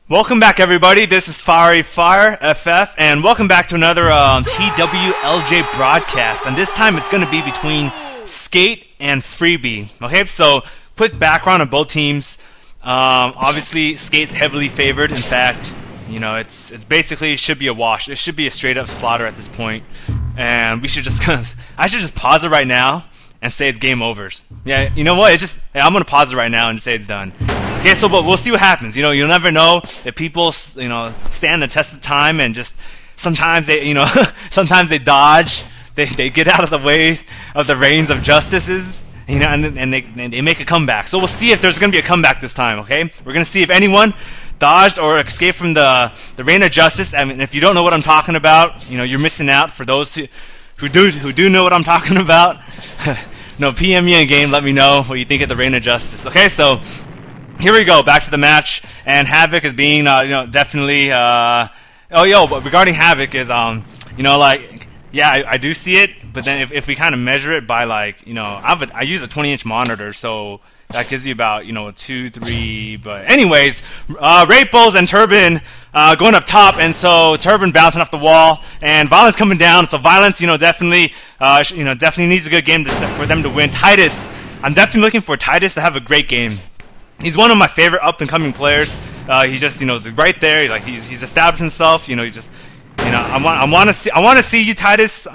Welcome back, everybody. This is Fire FF, and welcome back to another TWLJ broadcast. And this time it's going to be between Sk8 and Freebie. Okay, so quick background on both teams. Obviously, Sk8's heavily favored. In fact, you know, it's basically should be a wash. It should be a straight up slaughter at this point. And we should just I should just pause it right now and say it's game overs. Yeah, you know what? I'm gonna pause it right now and say it's done. Okay, so but we'll see what happens. You know, you'll never know if people, you know, stand the test of time and just sometimes they, you know, sometimes they dodge, they get out of the way of the reins of justices, you know, and they make a comeback. So we'll see if there's gonna be a comeback this time. Okay, we're gonna see if anyone dodged or escaped from the reign of justice. I mean, if you don't know what I'm talking about, you know, you're missing out. For those who do know what I'm talking about, no, PM me in game. Let me know what you think of the reign of justice. Okay, so here we go, back to the match, and Havoc is being, you know, definitely, but regarding Havoc is, you know, like, yeah, I do see it, but then if we kind of measure it by, like, you know, I use a 20-inch monitor, so that gives you about, you know, 2, 3, but anyways, Rapos and Turban going up top, and so Turban bouncing off the wall, and Violence coming down, so Violence, you know, definitely needs a good game for them to win. Titus, I'm definitely looking for Titus to have a great game. He's one of my favorite up-and-coming players. He just, you know, is right there. Like he's established himself. You know, he just, you know, I want to see you, Titus,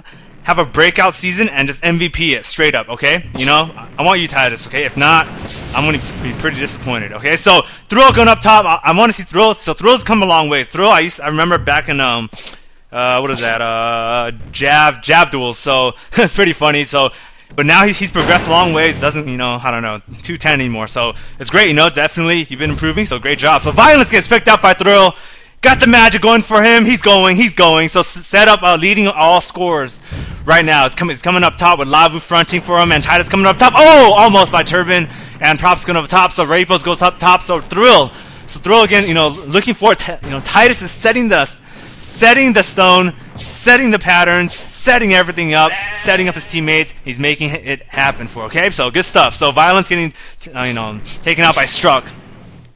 have a breakout season and just MVP it straight up. Okay, you know, I want you, Titus. Okay, if not, I'm gonna be pretty disappointed. Okay, so Thrill going up top. I want to see Thrill. So Thrill's come a long way. Thrill, I remember back in what is that? Jab duels. So it's pretty funny. So. But now he's progressed a long ways. Doesn't, you know, I don't know, 210 anymore. So it's great, you know, definitely you've been improving. So great job. So Violence gets picked up by Thrill. Got the magic going for him. He's going. So set up leading all scores right now. He's coming up top with Lavu fronting for him, and Titus coming up top. Oh, almost by Turban, and Props going up top. So Rapos goes up top. So Thrill again, you know, looking for you know, Titus is setting the stone, setting the patterns, setting everything up, setting up his teammates. He's making it happen for. Okay, so good stuff. So Violence getting, you know, taken out by Struck,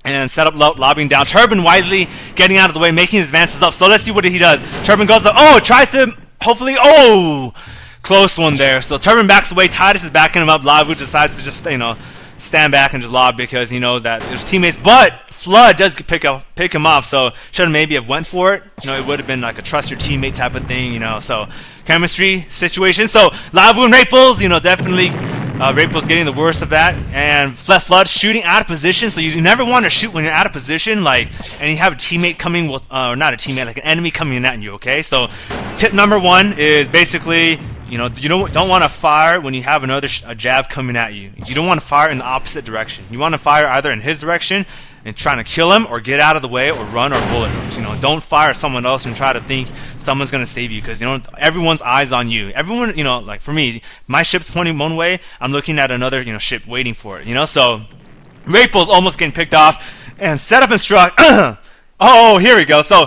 and set up lobbing down. Turban wisely getting out of the way, making his advances up. So let's see what he does. Turban goes up. Oh, tries to hopefully. Oh, close one there. So Turban backs away. Titus is backing him up. Lavu decides to just, you know, stand back and just lob because he knows that there's teammates. But Flood does pick him off, so should have maybe have went for it. You know, it would have been like a trust your teammate type of thing, you know. So chemistry situation. So Lavu and Rapos, you know, definitely Rapos getting the worst of that, and Flood shooting out of position. So you never want to shoot when you're out of position, like, and you have a teammate coming with, or not a teammate, like an enemy coming at you. Okay, so tip number 1 is basically, you know, you don't want to fire when you have another jab coming at you. You don't want to fire in the opposite direction. You want to fire either in his direction and trying to kill him, or get out of the way, or run, or bullet. You know, don't fire someone else and try to think someone's gonna save you, because, you know, everyone's eyes on you. Everyone, you know, like for me, my ship's pointing one way, I'm looking at another, you know, ship waiting for it. You know, so Rapos almost getting picked off, and set up and Struck. Oh, here we go. So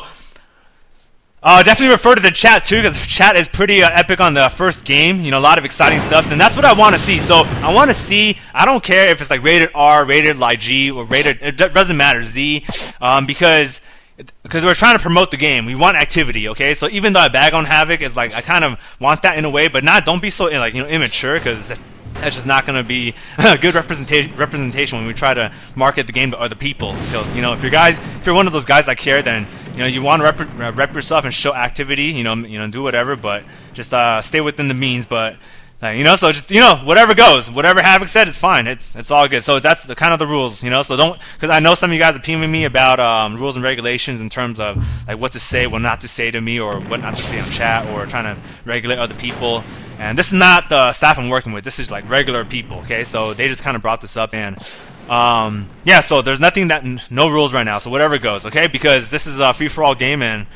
definitely refer to the chat too, because the chat is pretty epic on the first game. You know, a lot of exciting stuff, and that's what I want to see. So I want to see. I don't care if it's like rated R, rated like G, or rated. It doesn't matter, Z, because we're trying to promote the game. We want activity. Okay, so even though I bag on Havoc, is like I kind of want that in a way, but don't be so, like, you know, immature, because that's just not going to be a good representation when we try to market the game to other people. So, you know, if you're one of those guys that care, then, you know, you want to rep yourself and show activity. You know, do whatever, but just stay within the means. But you know, so just, you know, whatever goes, whatever Havoc said is fine. It's all good. So that's kind of the rules, you know. So don't, because I know some of you guys are PMing me about rules and regulations in terms of like what to say, what not to say to me, or what not to say on chat, or trying to regulate other people. And this is not the staff I'm working with. This is like regular people. Okay, so they just kind of brought this up, and yeah. So there's no rules right now. So whatever goes, okay, because this is a free-for-all game, and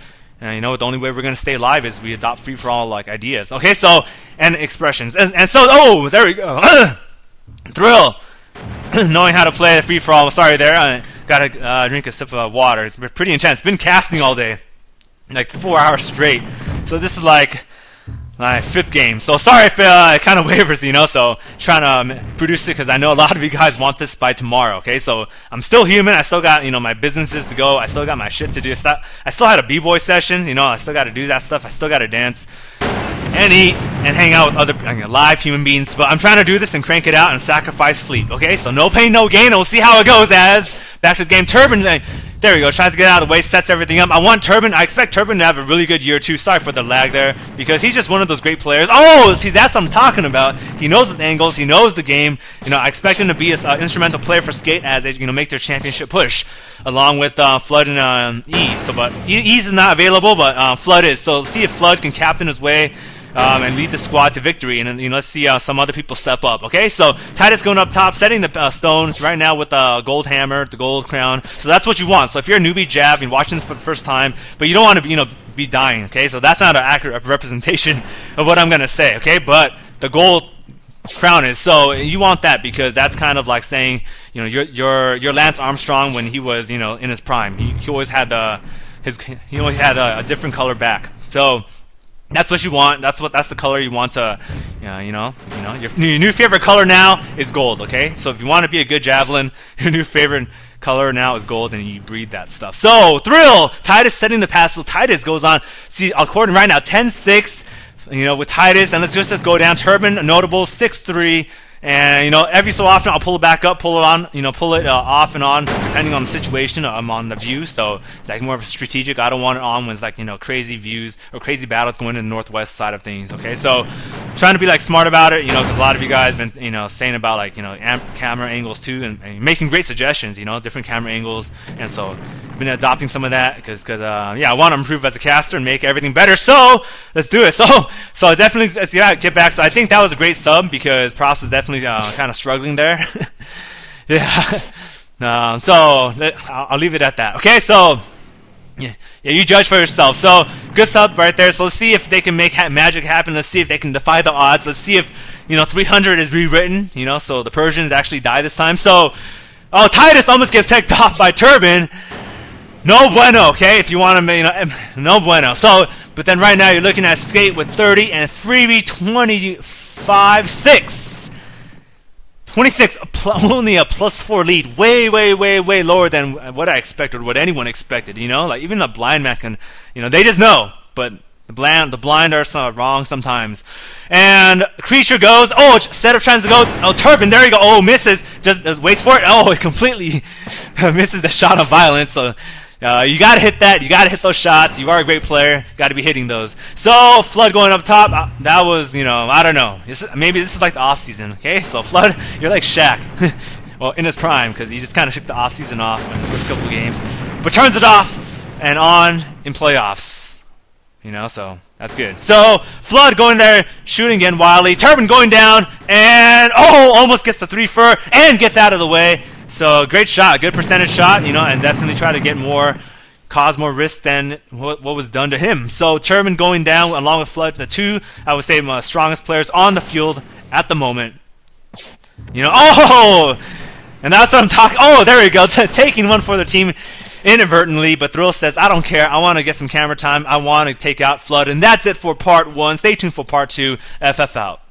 you know, the only way we're going to stay alive is we adopt free-for-all like ideas. Okay, so, and expressions. And so, oh, there we go. Thrill. Knowing how to play free-for-all. Sorry there. I got to drink a sip of water. It's pretty intense. Been casting all day. Like 4 hours straight. So this is like, my 5th game. So sorry if it kind of wavers, you know. So trying to produce it because I know a lot of you guys want this by tomorrow. Okay, so I'm still human. I still got, you know, my businesses to go. I still got my shit to do. I still had a b-boy session. You know, I still got to do that stuff. I still got to dance and eat and hang out with other live human beings. But I'm trying to do this and crank it out and sacrifice sleep. Okay, so no pain, no gain. And we'll see how it goes. As back to the game, Turban. There we go. Tries to get out of the way, sets everything up. I expect Turban to have a really good year too. Sorry for the lag there, because he's just one of those great players. Oh, see, that's what I'm talking about. He knows his angles. He knows the game. You know, I expect him to be an instrumental player for Sk8 as they, you know, make their championship push, along with Flood and Ease. So, but Ease is not available, but Flood is. So let's see if Flood can captain his way and lead the squad to victory, and then, you know, let's see some other people step up. Okay, so Titus going up top, setting the stones right now with the gold hammer, the gold crown. So that's what you want. So if you're a newbie Jav, you're watching this for the first time, but you don't want to, you know, be dying. Okay, so that's not an accurate representation of what I'm gonna say. Okay, but the gold crown is, so you want that because that's kind of like saying, you know, your Lance Armstrong when he was, you know, in his prime. He always had he always had a different color back. So that's what you want. That's the color you want to, you know, your new favorite color now is gold. Okay, so if you want to be a good javelin, your new favorite color now is gold, and you breed that stuff. So Thrill, Titus setting the pass. So Titus goes on. See, according right now, 10-6. You know, with Titus, and let's just go down. Turban, notable 6-3. And, you know, every so often I'll pull it back up, pull it on, you know, pull it off and on, depending on the situation. I'm on the view, so it's like more of a strategic. I don't want it on when it's like, you know, crazy views or crazy battles going in the northwest side of things. Okay, so trying to be like smart about it, you know, because a lot of you guys been, you know, saying about like, you know, camera angles too, and making great suggestions, you know, different camera angles, and so I've been adopting some of that because yeah, I want to improve as a caster and make everything better. So let's do it. So definitely, let's get back. So I think that was a great sub because Props is definitely kind of struggling there. Yeah. So I'll leave it at that. Okay, so yeah, you judge for yourself. So good sub right there. So let's see if they can make magic happen. Let's see if they can defy the odds. Let's see if, you know, 300 is rewritten. You know, so the Persians actually die this time. So Titus almost gets picked off by Turban. No bueno. Okay, if you want to, you know, no bueno. So, but then right now you're looking at Sk8 with 30 and Freebie 25-6. 26, only a +4 lead, way lower than what I expected, or what anyone expected. You know, like even the blind man can, you know, they just know, but the blind are wrong sometimes. And Creature goes, instead of trying to go, Turban, there you go, misses, just waits for it, it completely misses the shot of violence. So you gotta hit that. You gotta hit those shots. You are a great player. Got to be hitting those. So Flood going up top. That was, you know, I don't know. Maybe this is like the off season. Okay, so Flood, you're like Shaq, well, in his prime, because he just kind of took the off season off in the first couple games, but turns it off and on in playoffs. You know, so that's good. So Flood going there, shooting again wildly. Turban going down and almost gets the 3-fer and gets out of the way. So great shot, good percentage shot, you know, and definitely try to get cause more risk than what was done to him. So Turban going down along with Flood, the two, I would say, my strongest players on the field at the moment. You know, and that's what I'm talking. There we go, taking one for the team inadvertently, but Thrill says, I don't care, I want to get some camera time, I want to take out Flood, and that's it for part 1. Stay tuned for part 2. FF out.